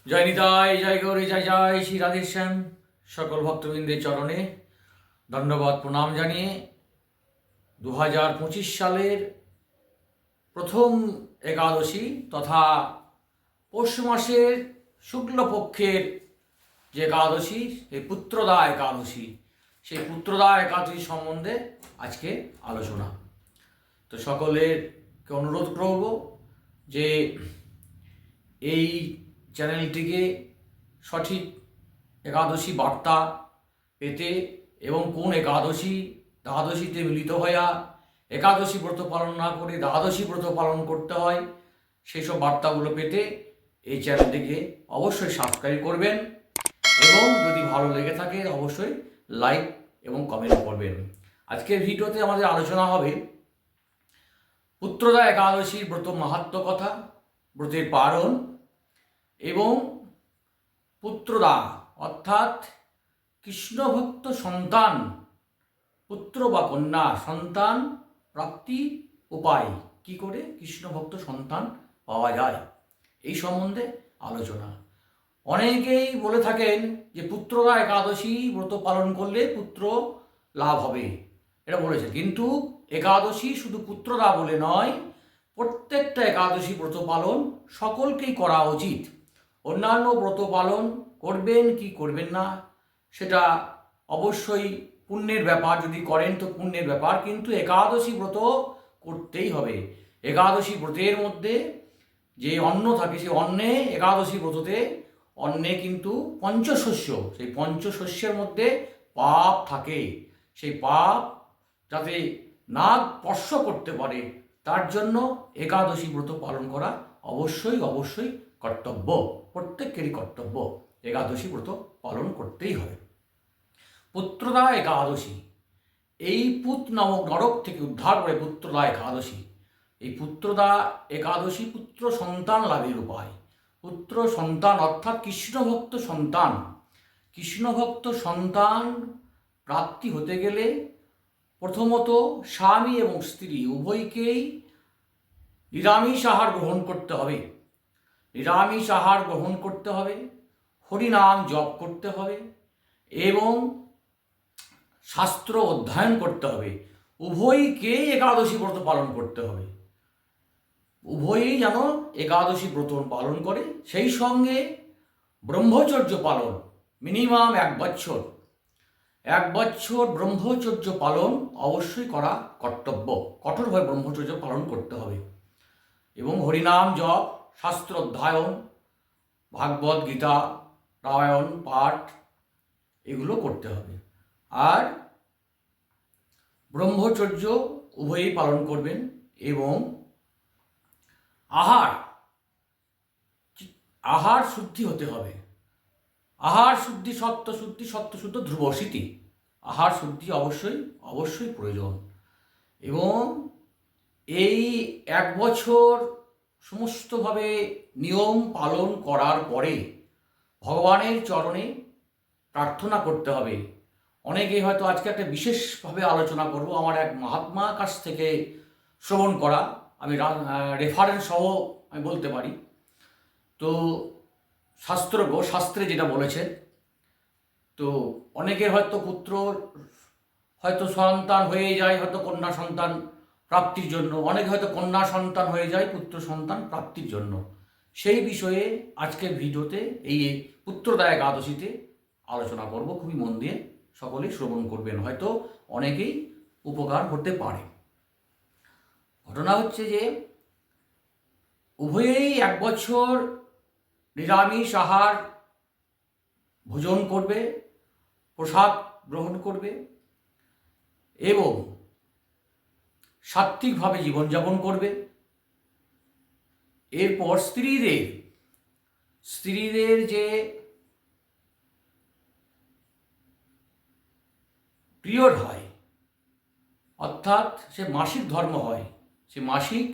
জয় নিতাই, জয় গৌরী, জয় জয় শ্রী রাধেশ্যাম। সকল ভক্তবৃন্দের চরণে ধন্যবাদ প্রণাম জানিয়ে 2025 সালের প্রথম একাদশী তথা পৌষ মাসের শুক্লপক্ষের যে একাদশী, এই পুত্রদা একাদশী, সেই পুত্রদা একাদশী সম্বন্ধে আজকে আলোচনা। তো সকলেরকে অনুরোধ করব যে এই চ্যানেলটিকে সঠিক একাদশী বার্তা পেতে এবং কোন একাদশী দ্বাদশীতে মিলিত হইয়া একাদশী ব্রত পালন না করে দ্বাদশী ব্রত পালন করতে হয়, সেই সব বার্তাগুলো পেতে এই চ্যানেলটিকে অবশ্যই সাবস্ক্রাইব করবেন এবং যদি ভালো লেগে থাকে অবশ্যই লাইক এবং কমেন্ট করবেন। আজকের ভিডিওতে আমাদের আলোচনা হবে পুত্রদা একাদশীর ব্রত মাহাত্ম্য কথা, ব্রতের পারণ এবং পুত্রদা অর্থাৎ কৃষ্ণভক্ত সন্তান, পুত্র বা কন্যা সন্তান প্রাপ্তি উপায়, কি করে কৃষ্ণভক্ত সন্তান পাওয়া যায় এই সম্বন্ধে আলোচনা। অনেকেই বলে থাকেন যে পুত্রদা একাদশী ব্রত পালন করলে পুত্র লাভ হবে, এটা বলেছে। কিন্তু একাদশী শুধু পুত্রদা বলে নয়, প্রত্যেকটা একাদশী ব্রত পালন সকলকেই করা উচিত। অন্যান্য ব্রত পালন করবেন কি করবেন না সেটা অবশ্যই পুণ্যের ব্যাপার, যদি করেন তো পুণ্যের ব্যাপার, কিন্তু একাদশী ব্রত করতেই হবে। একাদশী ব্রতের মধ্যে যে অন্ন থাকে, সেই অন্নে, একাদশী ব্রততে অন্নে কিন্তু পঞ্চশস্য, সেই পঞ্চশস্যের মধ্যে পাপ থাকে। সেই পাপ যাতে না স্পর্শ করতে পারে তার জন্য একাদশী ব্রত পালন করা অবশ্যই অবশ্যই কর্তব্য, প্রত্যেকেরই কর্তব্য। একাদশী ব্রত পালন করতেই হবে। পুত্রদা একাদশী, এই পুত নামক নরক থেকে উদ্ধার করে পুত্রদা একাদশী। এই পুত্রদা একাদশী পুত্র সন্তান লাভের উপায়। পুত্র সন্তান অর্থাৎ কৃষ্ণভক্ত সন্তান। কৃষ্ণভক্ত সন্তান প্রাপ্তি হতে গেলে প্রথমত স্বামী এবং স্ত্রী উভয়কেই নিরামিষ আহার গ্রহণ করতে হবে। নিরামিষ আহার গ্রহণ করতে হবে, হরিনাম জপ করতে হবে এবং শাস্ত্র অধ্যয়ন করতে হবে। উভয়কেই একাদশী ব্রত পালন করতে হবে, উভয়ই যেন একাদশী ব্রত পালন করে। সেই সঙ্গে ব্রহ্মচর্য পালন মিনিমাম 1 বছর, 1 বছর ব্রহ্মচর্য পালন অবশ্যই করা কর্তব্য। কঠোরভাবে ব্রহ্মচর্য পালন করতে হবে এবং হরিনাম জপ, শাস্ত্র অধ্যয়ন, ভাগবত গীতা, রামায়ণ পাঠ এগুলো করতে হবে। আর ব্রহ্মচর্য উভয়ই পালন করবেন এবং আহার আহার শুদ্ধি হতে হবে। আহার শুদ্ধি, সত্য শুদ্ধি, সত্য শুদ্ধ ধ্রুবশীতি, আহার শুদ্ধি অবশ্যই অবশ্যই প্রয়োজন। এবং এই 1 বছর সমস্তভাবে নিয়ম পালন করার পরে ভগবানের চরণে প্রার্থনা করতে হবে। অনেকে হয়তো আজকে একটা বিশেষভাবে আলোচনা করব, আমার এক মহাত্মা কাছ থেকে শ্রবণ করা, আমি রেফারেন্স সহ আমি বলতে পারি। তো শাস্ত্রে যেটা বলেছেন, তো অনেকের হয়তো পুত্র হয়তো সন্তান হয়ে যায়, হয়তো কন্যা সন্তান প্রাপ্তির জন্য, অনেকে হয়তো কন্যা সন্তান হয়ে যায় পুত্র সন্তান প্রাপ্তির জন্য। সেই বিষয়ে আজকের ভিডিওতে এই পুত্রদা একাদশীতে আলোচনা করব। খুবই মন দিয়ে সকলেই শ্রবণ করবেন, হয়তো অনেকেই উপকার হতে পারে। ঘটনা হচ্ছে যে উভয়েই 1 বছর নিরামিষ আহার ভোজন করবে, প্রসাদ গ্রহণ করবে এবং সাত্ত্বিকভাবে জীবনযাপন করবে। এরপর স্ত্রীদের যে পিরিয়ড হয়, অর্থাৎ সে মাসিক ধর্ম হয়, সে মাসিক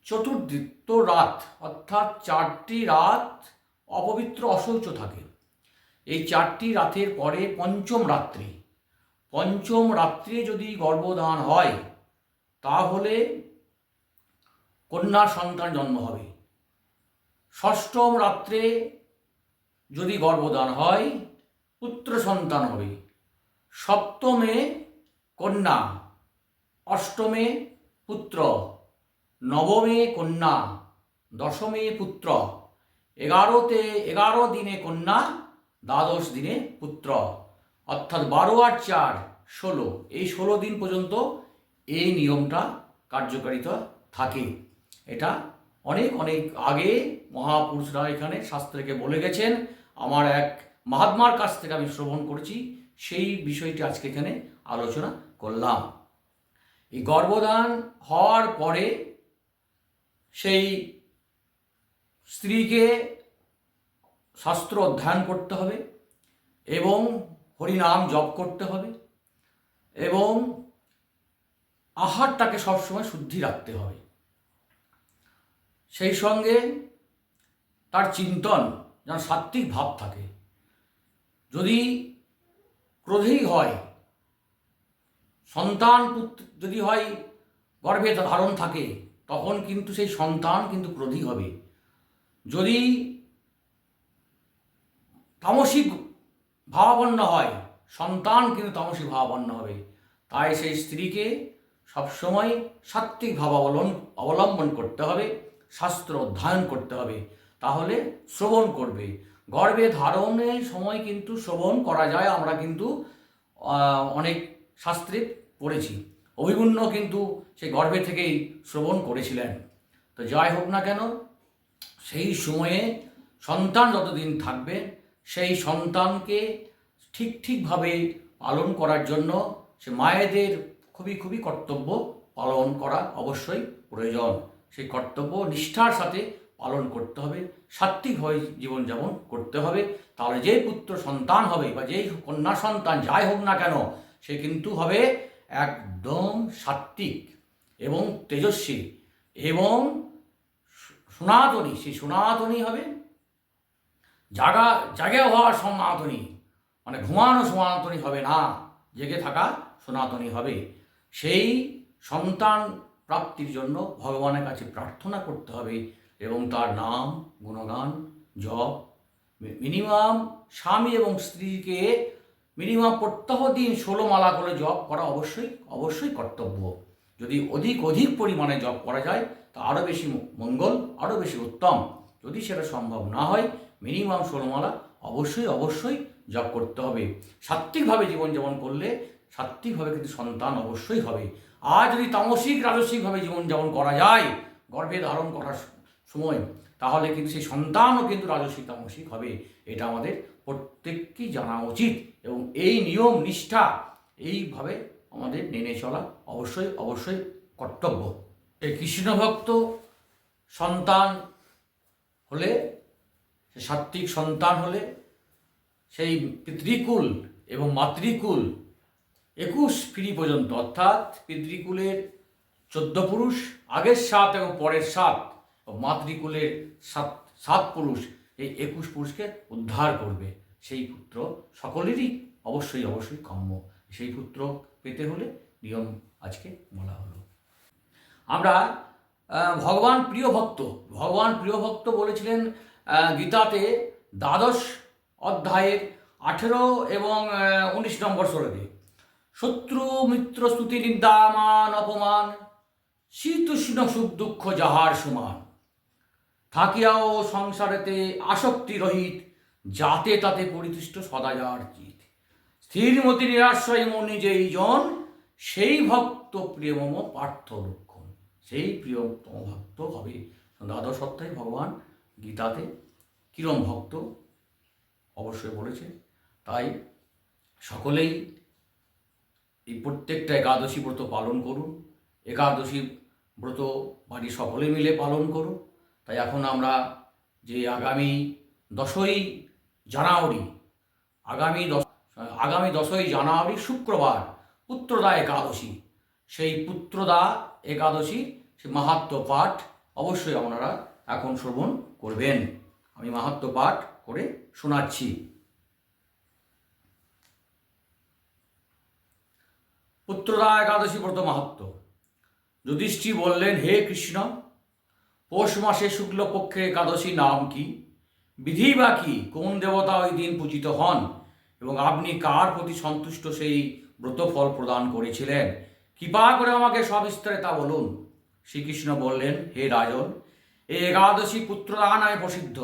চতুর্দিত্য রাত, অর্থাৎ 4টি রাত অপবিত্র অশৌচ থাকে। এই 4টি রাতের পরে পঞ্চম রাত্রে যদি গর্ভদান হয় তাহলে কন্যা সন্তান জন্ম হবে। ষষ্ঠম রাত্রে যদি গর্ভদান হয় পুত্র সন্তান হবে। সপ্তমে কন্যা, অষ্টমে পুত্র, নবমে কন্যা, দশমে পুত্র, 11 দিনে কন্যা, 12 দিনে পুত্র, অর্থাৎ 12 আর 4 16, এই 16 দিন পর্যন্ত এই নিয়মটা কার্যকারিতা থাকে। এটা অনেক অনেক আগে মহাপুরুষরা এখানে শাস্ত্রকে বলে গেছেন। আমার এক মহাত্মার কাছ থেকে আমি শ্রবণ করেছি, সেই বিষয়টি আজকে এখানে আলোচনা করলাম। এই গর্ভদান হওয়ার পরে সেই স্ত্রীকে শাস্ত্র অধ্যয়ন করতে হবে এবং হরিনাম জপ করতে হবে এবং আহারটাকে সবসময় শুদ্ধি রাখতে হবে। সেই সঙ্গে তার চিন্তন যেন সাত্ত্বিক ভাব থাকে। যদি ক্রোধেই হয়, সন্তান যদি হয় গর্ভে ধারণ থাকে, তখন কিন্তু সেই সন্তান কিন্তু ক্রোধী হবে। যদি তামসিক ভাবাপন্ন হয়, সন্তান কিন্তু তামসিক ভাবাপন্ন হবে। তাই সেই স্ত্রীকে সবসময় সাত্ত্বিক ভাব অবলম্বন করতে হবে, শাস্ত্র অধ্যয়ন করতে হবে, তাহলে শ্রবণ করবে। গর্ভে ধারণের সময় কিন্তু শ্রবণ করা যায়। আমরা কিন্তু অনেক শাস্ত্রে পড়েছি, অভিমন্যু কিন্তু সেই গর্ভে থেকেই শ্রবণ করেছিলেন। তো যাই হোক না কেন, সেই সময়ে সন্তান যতদিন থাকবে সেই সন্তানকে ঠিকভাবে পালন করার জন্য সে মায়েদের খুবই কর্তব্য পালন করা অবশ্যই প্রয়োজন। সেই কর্তব্য নিষ্ঠার সাথে পালন করতে হবে, সাত্ত্বিকভাবে জীবনযাপন করতে হবে। তাহলে যেই পুত্র সন্তান হবে বা যেই কন্যা সন্তান যাই হোক না কেন, সে কিন্তু হবে একদম সাত্ত্বিক এবং তেজস্বী এবং সনাতনী। সেই সনাতনী হবে জাগে হওয়ার সনাতনী, মানে ঘুমানো সনাতনী হবে না, জেগে থাকা সনাতনী হবে। সেই সন্তান প্রাপ্তির জন্য ভগবানের কাছে প্রার্থনা করতে হবে এবং তার নাম গুণগান জপ মিনিমাম স্বামী এবং স্ত্রীকে মিনিমাম প্রত্যহ দিন 16 মালা করে জপ করা অবশ্যই কর্তব্য। যদি অধিক পরিমাণে জপ করা যায় তা আরও বেশি মঙ্গল, আরও বেশি উত্তম। যদি সেটা সম্ভব না হয়, মিনিমাম 16 মালা অবশ্যই জপ করতে হবে। সাত্ত্বিকভাবে জীবনযাপন করলে সাত্ত্বিকভাবে কিন্তু সন্তান অবশ্যই হবে। আর যদি তামসিক রাজসিকভাবে জীবনযাপন করা যায় গর্ভে ধারণ করার সময়, তাহলে কিন্তু সেই সন্তানও কিন্তু রাজসিক তামসিক হবে। এটা আমাদের প্রত্যেককেই জানা উচিত এবং এই নিয়ম নিষ্ঠা এইভাবে আমাদের মেনে চলা অবশ্যই কর্তব্য। এই কৃষ্ণভক্ত সন্তান হলে, সাত্ত্বিক সন্তান হলে সেই পিতৃকুল এবং মাতৃকুল 21 পিঁড়ি পর্যন্ত, অর্থাৎ পিতৃকুলের 14 পুরুষ, আগের 7 এবং পরের 7, মাতৃকুলের 7 পুরুষ, এই 21 পুরুষকে উদ্ধার করবে। সেই পুত্র সকলেরই অবশ্যই কাম্য। সেই পুত্র পেতে হলে নিয়ম আজকে বলা হলো। আমরা ভগবান প্রিয় ভক্ত বলেছিলেন গীতাতে 12 অধ্যায়ের 18 এবং 19 নম্বর শ্লোকে, শত্রু মিত্র স্তুতি নিন্দা মান অপমান শীতোষ্ণ সুখ দুঃখ যাহার সমান, থাকিয়াও সংসারেতে আসক্তি রহিত, যাতে তাতে পরিতুষ্ট সদা যার চিত, স্থিরমতি নিরাশ্রয় মনি যেই জন, সেই ভক্ত প্রিয়মম পার্থ লক্ষণ। সেই প্রিয়তম ভক্ত হবে। 12 অধ্যায়ে ভগবান গীতাতে কিরম ভক্ত অবশ্যই বলেছে। তাই সকলেই এই প্রত্যেকটা একাদশী ব্রত পালন করুন। একাদশী ব্রত বাড়ি সকলে মিলে পালন করুন। তাই এখন আমরা যে আগামী 10ই জানুয়ারি শুক্রবার পুত্রদা একাদশী, সেই পুত্রদা একাদশী সে মাহাত্ম্য পাঠ অবশ্যই আপনারা এখন শ্রবণ করবেন। আমি মাহাত্ম্য পাঠ করে শোনাচ্ছি। পুত্রদা একাদশী ব্রত মাহাত্ম্য। যুধিষ্ঠির বললেন, হে কৃষ্ণ, পৌষ মাসে শুক্লপক্ষের একাদশী নাম কি? বিধি বা কি, কোন দেবতা ওই দিন পূজিত হন এবং আপনি কার প্রতি সন্তুষ্ট সেই ব্রতফল প্রদান করেছিলেন? কৃপা করে আমাকে সবিস্তারে তা বলুন। শ্রীকৃষ্ণ বললেন, হে রাজন, এই একাদশী পুত্রদা নামে প্রসিদ্ধ।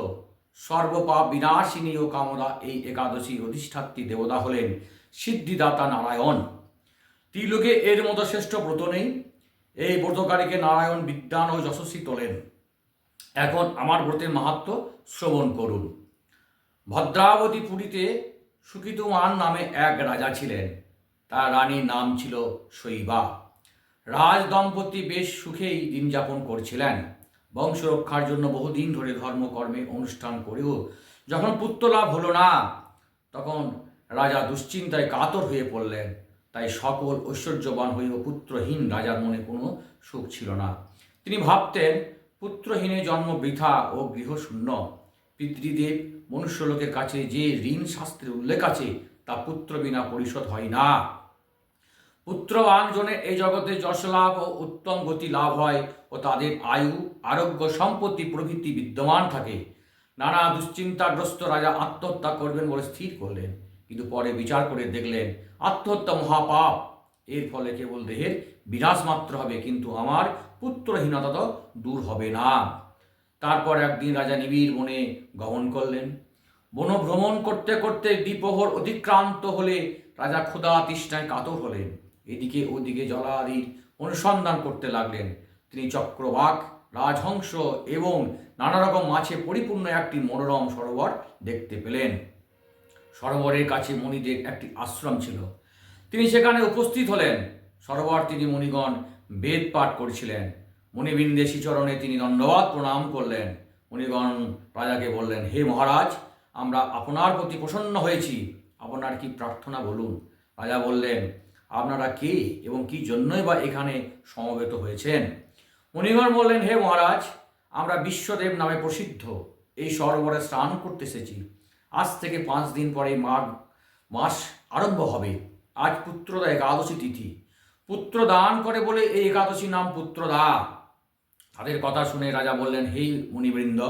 সর্বপাপ বিনাশিনী ও কামদা এই একাদশী অধিষ্ঠাত্রী দেবতা হলেন সিদ্ধিদাতা নারায়ণ। ত্রিলোকে এর মতো শ্রেষ্ঠ ব্রত নেই। এই ব্রতকারীকে নারায়ণ বিদ্বান ও যশস্বী তোলেন। এখন আমার ব্রতের মাহাত্ম্য শ্রবণ করুন। ভদ্রাবতী পুরীতে সুকিতমান নামে এক রাজা ছিলেন। তার রানীর নাম ছিল শৈবা। রাজ দম্পতি বেশ সুখেই দিন যাপন করছিলেন। বংশ রক্ষার জন্য বহুদিন ধরে ধর্মকর্মে অনুষ্ঠান করেও যখন পুত্র লাভ হলো না, তখন রাজা দুশ্চিন্তায় কাতর হয়ে পড়লেন। তাই সকল ঐশ্বর্যবান হয়েও পুত্রহীন রাজার মনে কোনো সুখ ছিল না। তিনি ভাবতেন, পুত্রহীনে জন্ম বৃথা ও গৃহশূন্য। পিতৃদেব মনুষ্যলোকের কাছে যে ঋণ শাস্ত্রে উল্লেখ আছে তা পুত্র বিনা পরিশোধ হয় না। পুত্রবান জনের এই জগতে যশ লাভ ও উত্তম গতি লাভ হয় ও তাদের আয়ু, আরোগ্য, সম্পত্তি প্রভৃতি বিদ্যমান থাকে। নানা দুশ্চিন্তাগ্রস্ত রাজা আত্মহত্যা করবেন বলে স্থির করলেন, কিন্তু পরে বিচার করে দেখলেন আত্মহত্যা মহাপাপ। এর ফলে কেবল দেহের বিনাশ মাত্র হবে, কিন্তু আমার পুত্রহীনতা তো দূর হবে না। তারপর একদিন রাজা নিবিড় বনে গমন করলেন। বন ভ্রমণ করতে করতে দ্বিপ্রহর অতিক্রান্ত হলে রাজা ক্ষুধা তৃষ্ণায় কাতর হলেন। এদিকে ওদিকে জলাদির অনুসন্ধান করতে লাগলেন। তিনি চক্রবাক, রাজহংস এবং নানা রকম মাছে পরিপূর্ণ একটি মনোরম সরোবর দেখতে পেলেন। সরোবরের কাছে মণিদের একটি আশ্রম ছিল। তিনি সেখানে উপস্থিত হলেন। সরোবর তিনি মণিগণ বেদ পাঠ করছিলেন। মণিবৃন্দের শ্রীচরণে তিনি দণ্ডবাদ প্রণাম করলেন। মণিগণ রাজাকে বললেন, হে মহারাজ, আমরা আপনার প্রতি প্রসন্ন হয়েছি। আপনার কি প্রার্থনা বলুন। রাজা বললেন, আপনারা কে এবং কি জন্যই বা এখানে সমবেত হয়েছেন? মণিগণ বললেন, হে মহারাজ, আমরা বিশ্বদেব নামে প্রসিদ্ধ এই সরোবরে স্নান করতে এসেছি। আজ থেকে 5 দিন পরে মাঘ মাস আরম্ভ হবে। আজ পুত্রদা একাদশী তিথি। পুত্র দান করে বলে এই একাদশী নাম পুত্রদা। তাদের কথা শুনে রাজা বললেন, হে মুনিবৃন্দ,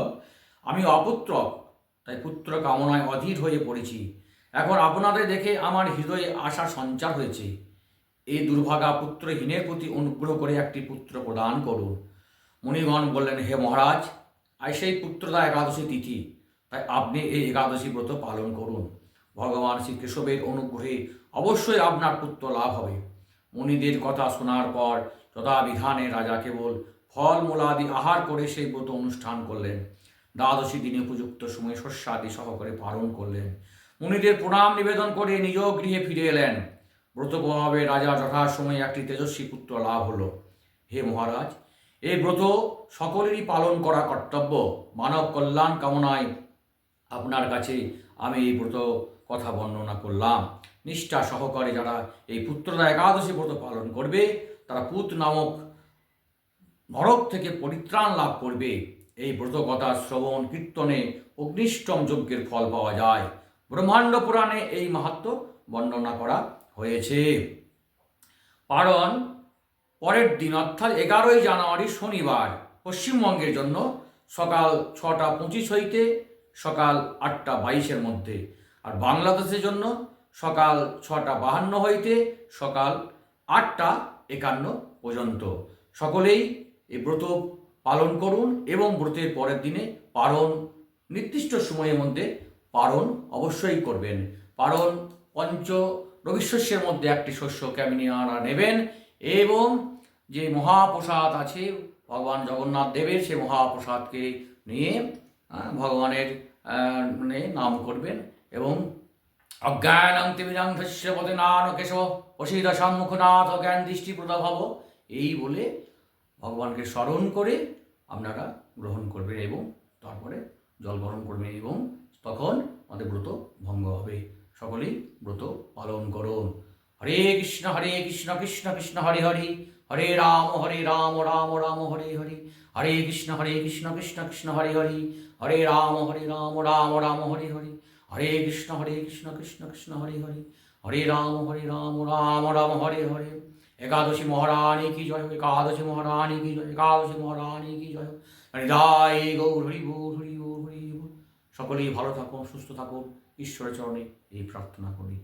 আমি অপুত্রক, তাই পুত্র কামনায় অধীর হয়ে পড়েছি। এখন আপনাদের দেখে আমার হৃদয়ে আশার সঞ্চার হয়েছে। এই দুর্ভাগা পুত্রহীনের প্রতি অনুগ্রহ করে একটি পুত্র প্রদান করুন। মুনিগণ বললেন, হে মহারাজ, আজ সেই পুত্রদা একাদশী তিথি, তাই আপনি এই একাদশী ব্রত পালন করুন। ভগবান শ্রী কেশবের অনুগ্রহে অবশ্যই আপনার পুত্র লাভ হবে। মুনিদের কথা শোনার পর যথাবিধানে রাজা কেবল ফল মূলাদি আহার করে সেই ব্রত অনুষ্ঠান করলেন। দ্বাদশী দিনে উপযুক্ত সময় শস্যাদি সহকারে পালন করলেন। মুনিদের প্রণাম নিবেদন করে নিজ গৃহে ফিরে এলেন। ব্রত প্রভাবে রাজা যথাসময়ে একটি তেজস্বী পুত্র লাভ হলো। হে মহারাজ, এই ব্রত সকলেরই পালন করা কর্তব্য। মানব কল্যাণ কামনায় আপনার কাছে আমি এই ব্রত কথা বর্ণনা করলাম। নিষ্ঠা সহকারে যারা এই পুত্রদা একাদশী ব্রত পালন করবে, তারা পুত নামক নরক থেকে পরিত্রাণ লাভ করবে। এই ব্রত কথা শ্রবণ কীর্তনে অগ্নিষ্টম যজ্ঞের ফল পাওয়া যায়। ব্রহ্মাণ্ড পুরাণে এই মাহাত্ম্য বর্ণনা করা হয়েছে। পারণ পরের দিন অর্থাৎ 11ই জানুয়ারি শনিবার পশ্চিমবঙ্গের জন্য সকাল 6টা 25 হইতে সকাল 8টা 22-এর মধ্যে, আর বাংলাদেশের জন্য সকাল 6টা 52 হইতে সকাল 8টা 51 পর্যন্ত। সকলেই এই ব্রত পালন করুন এবং ব্রতের পরের দিনে পারণ নির্দিষ্ট সময়ের মধ্যে পারণ অবশ্যই করবেন। পারণ পঞ্চ রবিশস্যের মধ্যে একটি শস্যকে আপনারা নেবেন এবং যে মহাপ্রসাদ আছে ভগবান জগন্নাথ দেবের, সে মহাপ্রসাদকে নিয়ে ভগবানের মানে নাম করবেন এবং অজ্ঞানং তিমিরং ধস্য পদে নান কেশব অসিত সম্মুখনাথ জ্ঞান দৃষ্টি প্রদাভব, এই বলে ভগবানকে স্মরণ করে আপনারা গ্রহণ করবেন এবং তারপরে জল গ্রহণ করবেন এবং তখন আমাদের ব্রত ভঙ্গ হবে। সকলেই ব্রত পালন করুন। হরে কৃষ্ণ কৃষ্ণ কৃষ্ণ হরে হরে, হরে রাম রাম রাম হরে হরে, হরে কৃষ্ণ কৃষ্ণ কৃষ্ণ হরে হরে, হরে রাম রাম রাম হরে হরে, হরে কৃষ্ণ কৃষ্ণ কৃষ্ণ হরে হরে, হরে রাম রাম রাম হরে হরে। একাদশী মহারানী কি জয়, একাদশী মহারানী কি জয়, একাদশী মহারানী কি জয়। হরিদায় গৌর হরি বল হরি বল হরি বল। সকলেই ভালো থাকুন, সুস্থ থাকুন, ঈশ্বরের চরণে এই প্রার্থনা করি।